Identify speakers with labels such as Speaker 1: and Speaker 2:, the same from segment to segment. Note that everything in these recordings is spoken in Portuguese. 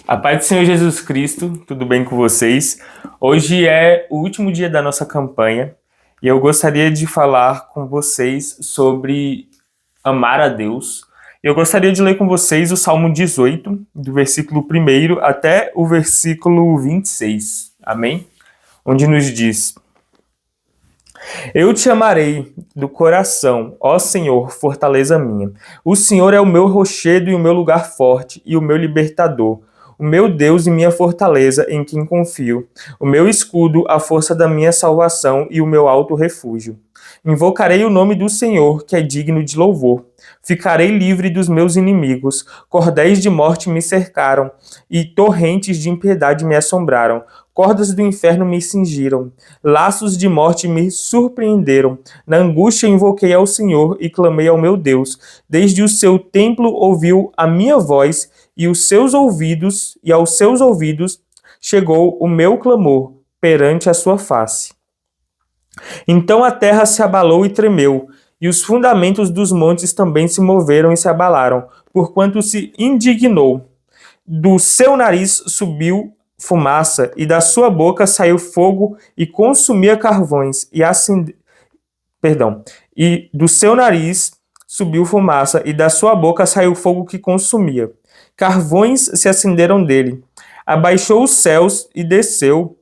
Speaker 1: A paz do Senhor Jesus Cristo, tudo bem com vocês? Hoje é o último dia da nossa campanha e eu gostaria de falar com vocês sobre amar a Deus. Eu gostaria de ler com vocês o Salmo 18, do versículo 1 até o versículo 26. Amém? Onde nos diz: Eu te amarei do coração, ó Senhor, fortaleza minha. O Senhor é o meu rochedo e o meu lugar forte e o meu libertador. O meu Deus e minha fortaleza em quem confio. O meu escudo, a força da minha salvação e o meu alto refúgio. Invocarei o nome do Senhor, que é digno de louvor. Ficarei livre dos meus inimigos. Cordéis de morte me cercaram e torrentes de impiedade me assombraram. Cordas do inferno me cingiram. Laços de morte me surpreenderam. Na angústia invoquei ao Senhor e clamei ao meu Deus. Desde o seu templo ouviu a minha voz e aos seus ouvidos chegou o meu clamor perante a sua face. Então a terra se abalou e tremeu, e os fundamentos dos montes também se moveram e se abalaram, porquanto se indignou. Do seu nariz subiu fumaça, e da sua boca saiu fogo e consumia carvões, e do seu nariz subiu fumaça, e da sua boca saiu fogo que consumia. Carvões se acenderam dele. Abaixou os céus e desceu,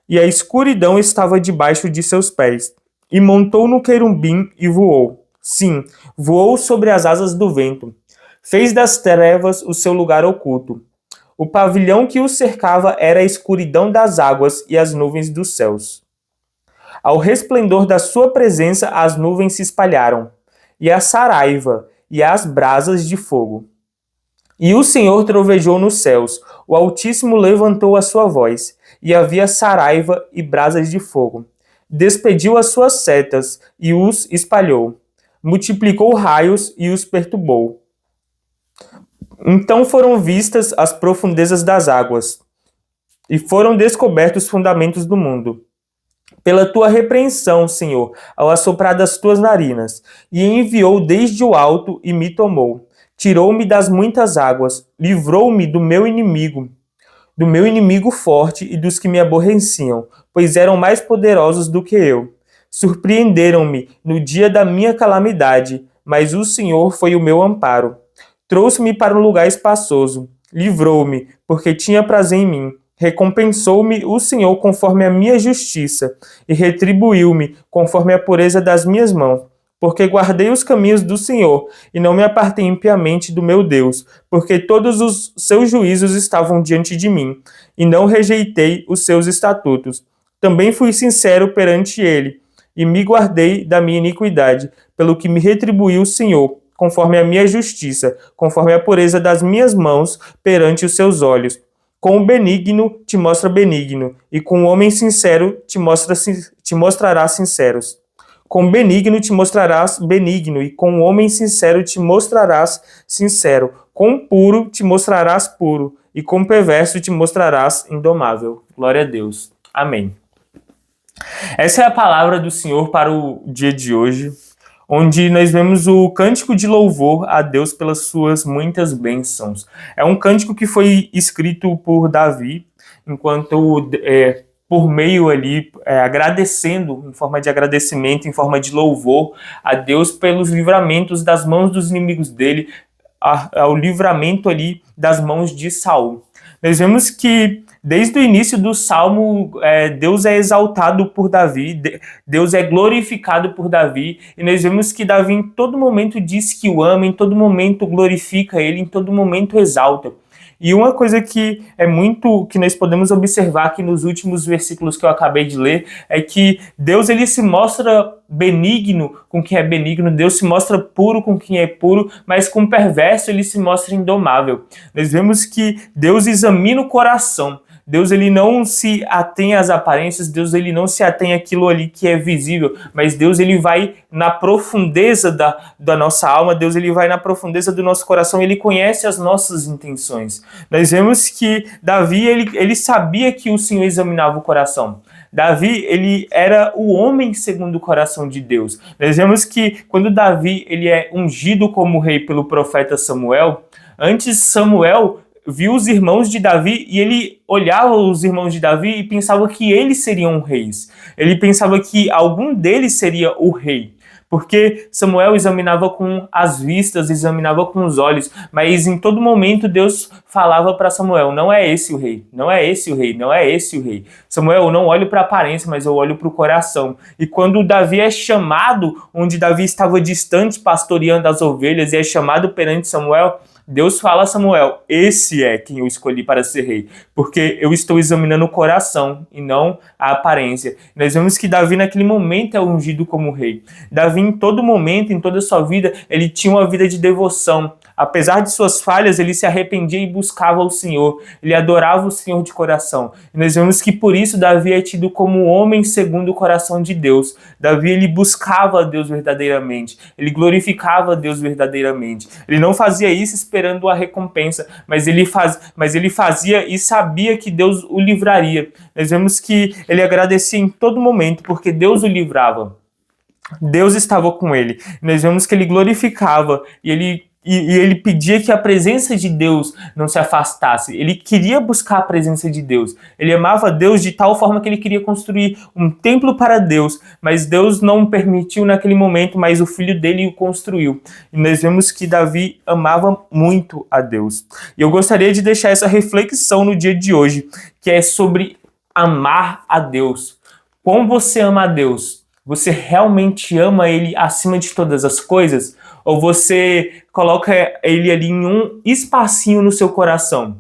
Speaker 1: e a escuridão estava debaixo de seus pés. E montou no querubim e voou. Sim, voou sobre as asas do vento. Fez das trevas o seu lugar oculto. O pavilhão que o cercava era a escuridão das águas e as nuvens dos céus. Ao resplendor da sua presença, as nuvens se espalharam, e a saraiva e as brasas de fogo. E o Senhor trovejou nos céus, o Altíssimo levantou a sua voz, e havia saraiva e brasas de fogo. Despediu as suas setas e os espalhou. Multiplicou raios e os perturbou. Então foram vistas as profundezas das águas, e foram descobertos os fundamentos do mundo. Pela tua repreensão, Senhor, ao assoprar das tuas narinas, e enviou desde o alto e me tomou. Tirou-me das muitas águas, livrou-me do meu inimigo forte e dos que me aborreciam, pois eram mais poderosos do que eu. Surpreenderam-me no dia da minha calamidade, mas o Senhor foi o meu amparo. Trouxe-me para um lugar espaçoso, livrou-me, porque tinha prazer em mim. Recompensou-me o Senhor conforme a minha justiça, e retribuiu-me conforme a pureza das minhas mãos. Porque guardei os caminhos do Senhor, e não me apartei impiamente do meu Deus, porque todos os seus juízos estavam diante de mim, e não rejeitei os seus estatutos. Também fui sincero perante ele, e me guardei da minha iniquidade, pelo que me retribuiu o Senhor, conforme a minha justiça, conforme a pureza das minhas mãos perante os seus olhos. Com o benigno te mostra benigno, e com o homem sincero te mostrarás sinceros. Com benigno te mostrarás benigno, e com o homem sincero te mostrarás sincero. Com puro te mostrarás puro, e com perverso te mostrarás indomável. Glória a Deus. Amém. Essa é a palavra do Senhor para o dia de hoje, onde nós vemos o cântico de louvor a Deus pelas suas muitas bênçãos. É um cântico que foi escrito por Davi, enquanto por meio ali, agradecendo, em forma de agradecimento, em forma de louvor a Deus pelos livramentos das mãos dos inimigos dele, ao livramento ali das mãos de Saul. Nós vemos que desde o início do Salmo, Deus é exaltado por Davi, Deus é glorificado por Davi, e nós vemos que Davi em todo momento diz que o ama, em todo momento glorifica ele, em todo momento exalta. E uma coisa que nós podemos observar aqui nos últimos versículos que eu acabei de ler, é que Deus ele se mostra benigno com quem é benigno, Deus se mostra puro com quem é puro, mas com o perverso ele se mostra indomável. Nós vemos que Deus examina o coração. Deus ele não se atém às aparências, Deus ele não se atém àquilo ali que é visível, mas Deus ele vai na profundeza da nossa alma, Deus ele vai na profundeza do nosso coração, ele conhece as nossas intenções. Nós vemos que Davi ele sabia que o Senhor examinava o coração. Davi, ele era o homem segundo o coração de Deus. Nós vemos que quando Davi ele é ungido como rei pelo profeta Samuel, antes Samuel viu os irmãos de Davi e ele olhava os irmãos de Davi e pensava que eles seriam reis. Ele pensava que algum deles seria o rei. Porque Samuel examinava com as vistas, examinava com os olhos, mas em todo momento Deus falava para Samuel: não é esse o rei, não é esse o rei, não é esse o rei. Samuel, eu não olho para a aparência, mas eu olho para o coração. E quando Davi é chamado, onde Davi estava distante pastoreando as ovelhas, e é chamado perante Samuel, Deus fala a Samuel: esse é quem eu escolhi para ser rei, porque eu estou examinando o coração e não a aparência. Nós vemos que Davi naquele momento é ungido como rei. Davi em todo momento, em toda a sua vida, ele tinha uma vida de devoção. Apesar de suas falhas, ele se arrependia e buscava o Senhor. Ele adorava o Senhor de coração. E nós vemos que por isso Davi é tido como homem segundo o coração de Deus. Davi, ele buscava a Deus verdadeiramente. Ele glorificava a Deus verdadeiramente. Ele não fazia isso esperando a recompensa, mas ele fazia e sabia que Deus o livraria. Nós vemos que ele agradecia em todo momento, porque Deus o livrava. Deus estava com ele. Nós vemos que ele glorificava e ele pedia que a presença de Deus não se afastasse. Ele queria buscar a presença de Deus. Ele amava Deus de tal forma que ele queria construir um templo para Deus, mas Deus não permitiu naquele momento, mas o filho dele o construiu. E nós vemos que Davi amava muito a Deus. E eu gostaria de deixar essa reflexão no dia de hoje, que é sobre amar a Deus. Como você ama a Deus? Você realmente ama Ele acima de todas as coisas? Ou você coloca Ele ali em um espacinho no seu coração?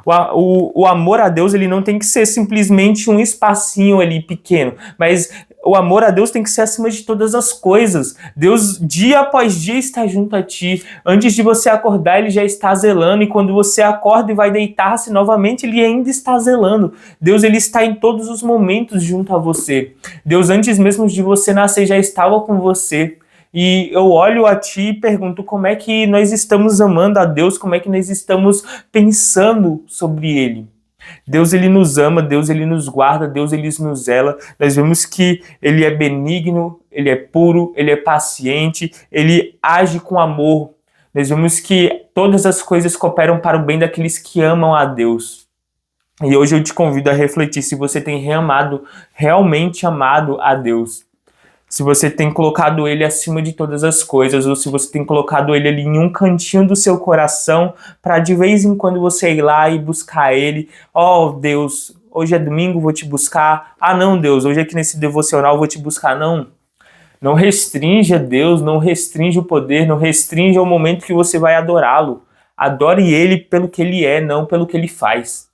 Speaker 1: O amor a Deus, ele não tem que ser simplesmente um espacinho ali pequeno, mas o amor a Deus tem que ser acima de todas as coisas. Deus, dia após dia, está junto a ti. Antes de você acordar, ele já está zelando, e quando você acorda e vai deitar-se novamente, ele ainda está zelando. Deus, ele está em todos os momentos junto a você. Deus, antes mesmo de você nascer, já estava com você. E eu olho a ti e pergunto: como é que nós estamos amando a Deus? Como é que nós estamos pensando sobre Ele? Deus, ele nos ama, Deus, ele nos guarda, Deus, ele nos zela. Nós vemos que ele é benigno, ele é puro, ele é paciente, ele age com amor. Nós vemos que todas as coisas cooperam para o bem daqueles que amam a Deus. E hoje eu te convido a refletir se você tem realmente amado a Deus. Se você tem colocado ele acima de todas as coisas, ou se você tem colocado ele ali em um cantinho do seu coração, para de vez em quando você ir lá e buscar ele. Oh, Deus, hoje é domingo, vou te buscar. Ah, não, Deus, hoje aqui nesse devocional vou te buscar. Não. Não restringe a Deus, não restringe o poder, não restringe o momento que você vai adorá-lo. Adore ele pelo que ele é, não pelo que ele faz.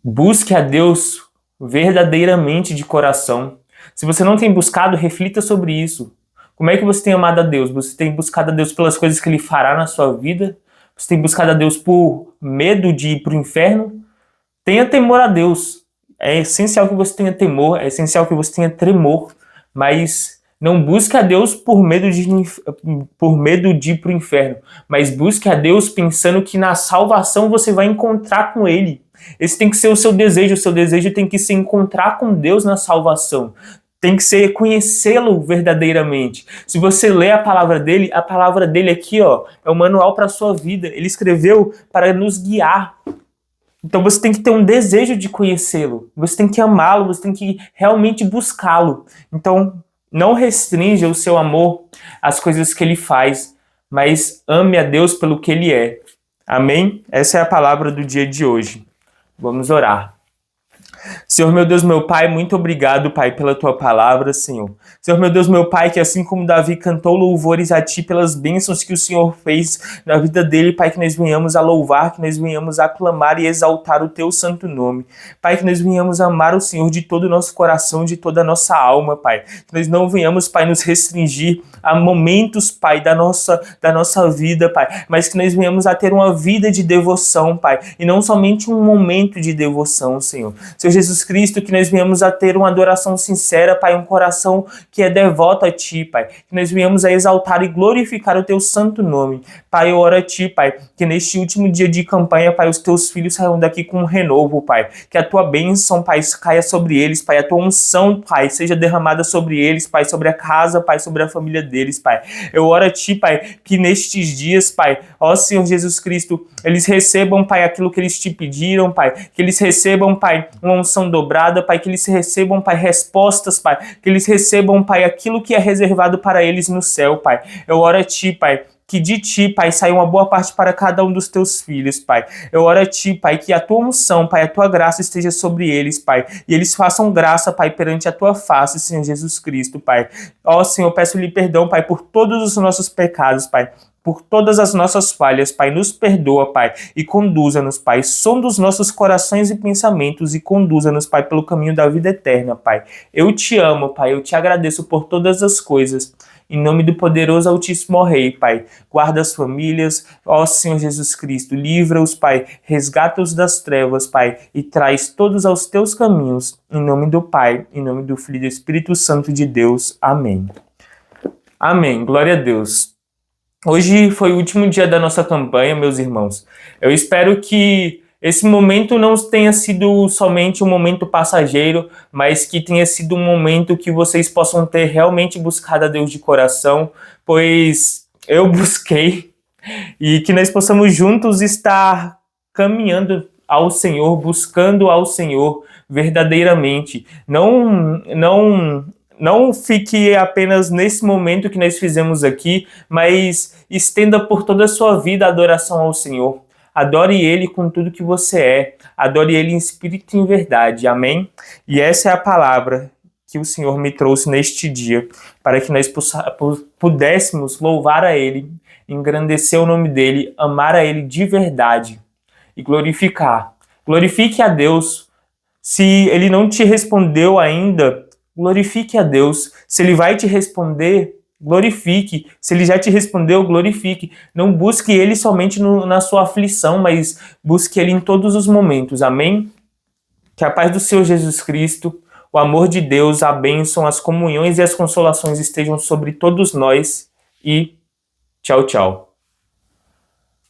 Speaker 1: Busque a Deus verdadeiramente de coração. Se você não tem buscado, reflita sobre isso. Como é que você tem amado a Deus? Você tem buscado a Deus pelas coisas que Ele fará na sua vida? Você tem buscado a Deus por medo de ir para o inferno? Tenha temor a Deus. É essencial que você tenha temor, é essencial que você tenha tremor, mas não busque a Deus por medo de ir para o inferno, mas busque a Deus pensando que na salvação você vai encontrar com Ele. Esse tem que ser o seu desejo tem que ser encontrar com Deus na salvação. Tem que ser conhecê-lo verdadeiramente. Se você lê a palavra dele aqui, ó, é o manual para a sua vida. Ele escreveu para nos guiar. Então você tem que ter um desejo de conhecê-lo. Você tem que amá-lo, você tem que realmente buscá-lo. Então não restrinja o seu amor às coisas que ele faz, mas ame a Deus pelo que ele é. Amém? Essa é a palavra do dia de hoje. Vamos orar. Senhor, meu Deus, meu Pai, muito obrigado, Pai, pela Tua palavra, Senhor. Senhor, meu Deus, meu Pai, que assim como Davi cantou louvores a Ti pelas bênçãos que o Senhor fez na vida dele, Pai, que nós venhamos a louvar, que nós venhamos a aclamar e exaltar o Teu santo nome. Pai, que nós venhamos a amar o Senhor de todo o nosso coração, de toda a nossa alma, Pai. Que nós não venhamos, Pai, nos restringir a momentos, Pai, da nossa vida, Pai, mas que nós venhamos a ter uma vida de devoção, Pai, e não somente um momento de devoção, Senhor. Senhor, Senhor Jesus Cristo, que nós venhamos a ter uma adoração sincera, Pai, um coração que é devoto a Ti, Pai. Que nós venhamos a exaltar e glorificar o Teu santo nome. Pai, eu oro a Ti, Pai, que neste último dia de campanha, Pai, os Teus filhos saiam daqui com um renovo, Pai. Que a Tua bênção, Pai, caia sobre eles, Pai. A Tua unção, Pai, seja derramada sobre eles, Pai, sobre a casa, Pai, sobre a família deles, Pai. Eu oro a Ti, Pai, que nestes dias, Pai, ó Senhor Jesus Cristo, eles recebam, Pai, aquilo que eles Te pediram, Pai. Que eles recebam, Pai, uma unção dobrada, Pai. Que eles recebam, Pai, respostas, Pai. Que eles recebam, Pai, aquilo que é reservado para eles no céu, Pai. Eu oro a Ti, Pai, que de Ti, Pai, saia uma boa parte para cada um dos Teus filhos, Pai. Eu oro a Ti, Pai, que a Tua unção, Pai, a Tua graça esteja sobre eles, Pai. E eles façam graça, Pai, perante a Tua face, Senhor Jesus Cristo, Pai. Ó, Senhor, peço-lhe perdão, Pai, por todos os nossos pecados, Pai. Por todas as nossas falhas, Pai, nos perdoa, Pai, e conduza-nos, Pai. Sonda os nossos corações e pensamentos e conduza-nos, Pai, pelo caminho da vida eterna, Pai. Eu Te amo, Pai, eu Te agradeço por todas as coisas. Em nome do poderoso Altíssimo Rei, Pai, guarda as famílias, ó Senhor Jesus Cristo, livra-os, Pai, resgata-os das trevas, Pai, e traz todos aos Teus caminhos. Em nome do Pai, em nome do Filho e do Espírito Santo de Deus. Amém. Amém. Glória a Deus. Hoje foi o último dia da nossa campanha, meus irmãos. Eu espero que esse momento não tenha sido somente um momento passageiro, mas que tenha sido um momento que vocês possam ter realmente buscado a Deus de coração, pois eu busquei, e que nós possamos juntos estar caminhando ao Senhor, buscando ao Senhor verdadeiramente. Não fique apenas nesse momento que nós fizemos aqui, mas estenda por toda a sua vida a adoração ao Senhor. Adore Ele com tudo que você é. Adore Ele em espírito e em verdade. Amém? E essa é a palavra que o Senhor me trouxe neste dia, para que nós pudéssemos louvar a Ele, engrandecer o nome dEle, amar a Ele de verdade e glorificar. Glorifique a Deus. Se Ele não te respondeu ainda, glorifique a Deus. Se Ele vai te responder, glorifique. Se Ele já te respondeu, glorifique. Não busque Ele somente na sua aflição, mas busque Ele em todos os momentos. Amém? Que a paz do Senhor Jesus Cristo, o amor de Deus, a bênção, as comunhões e as consolações estejam sobre todos nós. E tchau, tchau.